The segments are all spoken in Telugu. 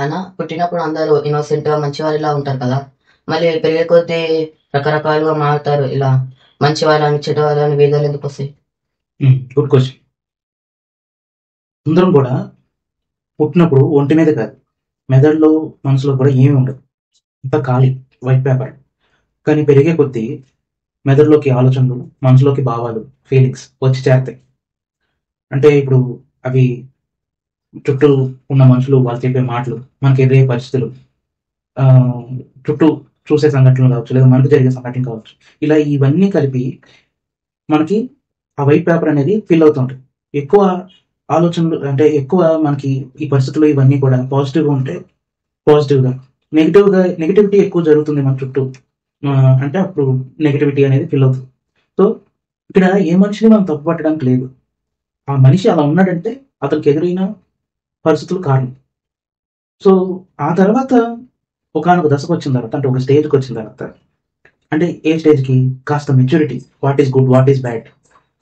అయినా పుట్టినప్పుడు అందరూ ఇన్నోసెంట్‌గా మంచివారిలా ఉంటారు కదా! మళ్ళీ పెరిగే కొద్దీ రకరకాలుగా మారుతారు. ఇలా మంచివాళ్ళని, చెడ్డవాళ్ళని భేదాలెందుకొస్తాయి? Good question. అందరం కూడా పుట్టినప్పుడు ఒంటి మీద కాదు, మెదడులో, మనసులో కూడా ఏమీ ఉండదు. అంతా ఖాళీ, వైట్ పేపర్. కానీ పెరిగే కొద్దీ మెదడులోకి ఆలోచనలు, మనసులోకి భావాలు, ఫీలింగ్స్ వచ్చి చేరతాయి. అంటే ఇప్పుడు అవి చుట్టూ ఉన్న మనుషులు, వాళ్ళు చెప్పే మాటలు, మనకి ఎదురయ్యే పరిస్థితులు, ఆ, చుట్టూ చూసే సంఘటనలు కావచ్చు, లేదా మనకు జరిగే సంఘటనలు కావచ్చు, ఇలా ఇవన్నీ కలిపి మనకి ఆ వైట్ పేపర్ అనేది ఫిల్ అవుతుంటుంది. ఎక్కువ ఆలోచనలు అంటే ఎక్కువ మనకి ఈ పరిస్థితులు ఇవన్నీ కూడా పాజిటివ్గా ఉంటే పాజిటివ్గా, నెగిటివిటీ ఎక్కువ జరుగుతుంది మన చుట్టూ. అంటే అప్పుడు నెగిటివిటీ అనేది ఫిల్ అవుతుంది. సో ఇక్కడ ఏ మనిషిని మనం తప్పు పట్టడానికి లేదు. ఆ మనిషి అలా ఉన్నాడంటే అతనికి ఎదురైన పరిస్థితులు కారణం. సో ఆ తర్వాత ఒకానొక దశకు వచ్చిన తర్వాత, అంటే ఒక స్టేజ్కి వచ్చిన తర్వాత, అంటే ఏ స్టేజ్కి కాస్త maturity, what is good, what is bad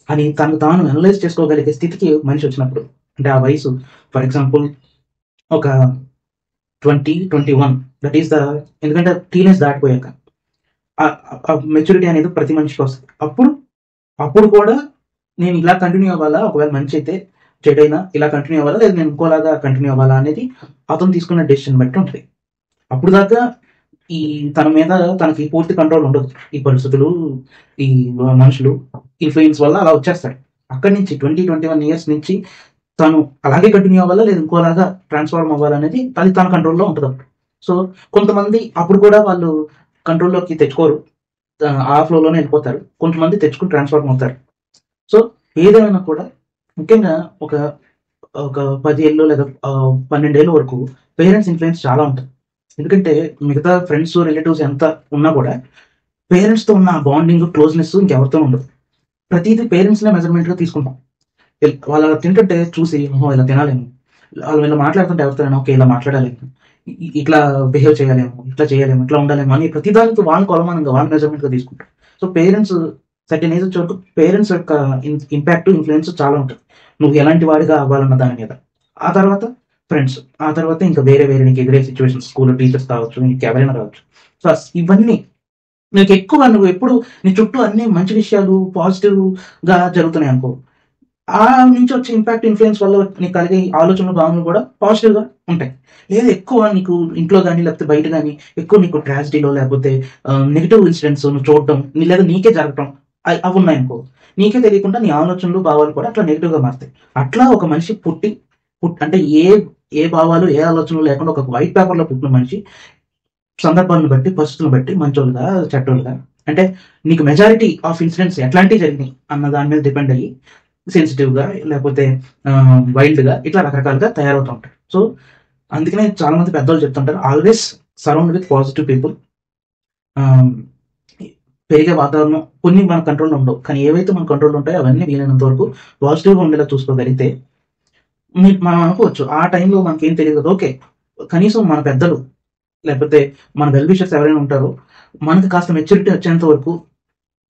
అని తనకు తాను అనలైజ్ చేసుకోగలిగే స్థితికి మనిషి వచ్చినప్పుడు, అంటే ఆ వయసు ఫర్ ఎగ్జాంపుల్ ఒక 20-21, దట్ ఈస్ ద, ఎందుకంటే టీనేజ్ దాటిపోయాక మెచ్యూరిటీ అనేది ప్రతి మనిషికి వస్తుంది. అప్పుడు కూడా నేను ఇలా కంటిన్యూ అవ్వాలా, ఒకవేళ మంచి అయితే చెడైనా ఇలా కంటిన్యూ అవ్వాలా, లేదా నేను ఇంకోలాగా కంటిన్యూ అవ్వాలా అనేది అతను తీసుకున్న డెసిషన్ బట్టి ఉంటుంది. అప్పుడు దాకా ఈ తన మీద తనకి పూర్తి కంట్రోల్ ఉండదు. ఈ పరిస్థితులు, ఈ మనుషులు ఇన్ఫ్లుయెన్స్ వల్ల అలా వచ్చేస్తాడు. అక్కడి నుంచి 20-21 ఇయర్స్ నుంచి తను అలాగే కంటిన్యూ అవ్వాలా, లేదా ఇంకోలాగా ట్రాన్స్ఫార్మ్ అవ్వాలనేది అది తన కంట్రోల్లో ఉంటుంది. సో కొంతమంది అప్పుడు కూడా వాళ్ళు కంట్రోల్లోకి తెచ్చుకోరు, ఆ ఫ్లోలోనే వెళ్ళిపోతారు. కొంతమంది తెచ్చుకుని ట్రాన్స్ఫార్మ్ అవుతారు. సో ఏదైనా కూడా ముఖ్యంగా ఒక ఒక 10 ఏళ్ళు లేదా 12 ఏళ్ళ వరకు పేరెంట్స్ ఇన్ఫ్లుయెన్స్ చాలా ఉంటుంది. ఎందుకంటే మిగతా ఫ్రెండ్స్, రిలేటివ్స్ ఎంత ఉన్నా కూడా పేరెంట్స్తో ఉన్న బాండింగ్, క్లోజ్నెస్ ఇంకెవరితో ఉండదు. ప్రతిదీ పేరెంట్స్నే మెజర్మెంట్గా తీసుకుంటాం. వాళ్ళు అలా తింటుంటే చూసి, ఓహో ఇలా తినాలేము, వాళ్ళు ఇలా మాట్లాడుతుంటే ఎవరితో ఓకే ఇలా మాట్లాడాలేము, ఇట్లా బిహేవ్ చేయలేము, ఇట్లా చేయలేము, ఇట్లా ఉండాలేము అని ప్రతిదానికి వాళ్ళని కొలమానంగా, వాళ్ళ మెజర్మెంట్గా తీసుకుంటారు. సో పేరెంట్స్ సర్టెన్ ఏజ్ వచ్చే వరకు పేరెంట్స్ యొక్క ఇంపాక్ట్, ఇన్ఫ్లుయెన్స్ చాలా ఉంటుంది నువ్వు ఎలాంటి వాడిగా అవ్వాలన్న దాని మీద. ఆ తర్వాత ఫ్రెండ్స్, ఆ తర్వాత ఇంకా వేరే వేరే నీకు ఎదురే సిచ్యువేషన్స్, స్కూల్లో టీచర్స్ కావచ్చు, నీకు ఎవరైనా కావచ్చు. సో ఇవన్నీ నీకు ఎక్కువ, నువ్వు ఎప్పుడు నీ చుట్టూ అన్ని మంచి విషయాలు పాజిటివ్గా జరుగుతున్నాయి అనుకో, ఆ నుంచి వచ్చే ఇంపాక్ట్, ఇన్ఫ్లుయెన్స్ వల్ల నీకు కలిగే ఆలోచనలు, భావనలు కూడా పాజిటివ్గా ఉంటాయి. లేదా ఎక్కువ నీకు ఇంట్లో కానీ లేకపోతే బయట కానీ ఎక్కువ నీకు ట్రాజిడీలో లేకపోతే నెగిటివ్ ఇన్సిడెంట్స్ నువ్వు చూడటం, లేదా నీకే జరగటం అవి ఉన్నాయనుకో, నీకే తెలియకుండా నీ ఆలోచనలు, భావాలు కూడా అట్లా నెగిటివ్గా మారుతాయి. అట్లా ఒక మనిషి అంటే ఏ భావాలు, ఏ ఆలోచనలు లేకుండా ఒక వైట్ పేపర్లో పుట్టిన మనిషి సందర్భాలను బట్టి, పరిస్థితులను బట్టి మంచోళ్ళుగా, చెడ్డోళ్ళుగా, అంటే నీకు మెజారిటీ ఆఫ్ ఇన్సిడెంట్స్ ఎట్లాంటివి జరిగినాయి అన్న దాని మీద డిపెండ్ అయ్యి సెన్సిటివ్గా లేకపోతే వైల్డ్గా ఇట్లా రకరకాలుగా తయారవుతూ ఉంటారు. సో అందుకనే చాలా మంది పెద్దవాళ్ళు చెప్తుంటారు, always surround with positive people. పెరిగే వాతావరణం కొన్ని మన కంట్రోల్లో ఉండవు, కానీ ఏవైతే మన కంట్రోల్లో ఉంటాయో అవన్నీ వీలైనంత వరకు పాజిటివ్గా ఉండేలా చూసుకోగలిగితే మనం అనుకోవచ్చు ఆ టైంలో మనకేం తెలియదు కదా, ఓకే కనీసం మన పెద్దలు లేకపోతే మన వెల్ విషర్స్ ఎవరైనా ఉంటారో మనకి కాస్త మెచ్యూరిటీ వచ్చేంత వరకు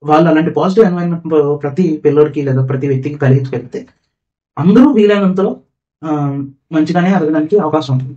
వాళ్ళు అలాంటి పాజిటివ్ ఎన్వైరన్మెంట్ ప్రతి పిల్లడికి లేదా ప్రతి వ్యక్తికి కలిగించగలిగితే అందరూ వీలైనంతలో మంచిగానే అడగడానికి అవకాశం ఉంటుంది.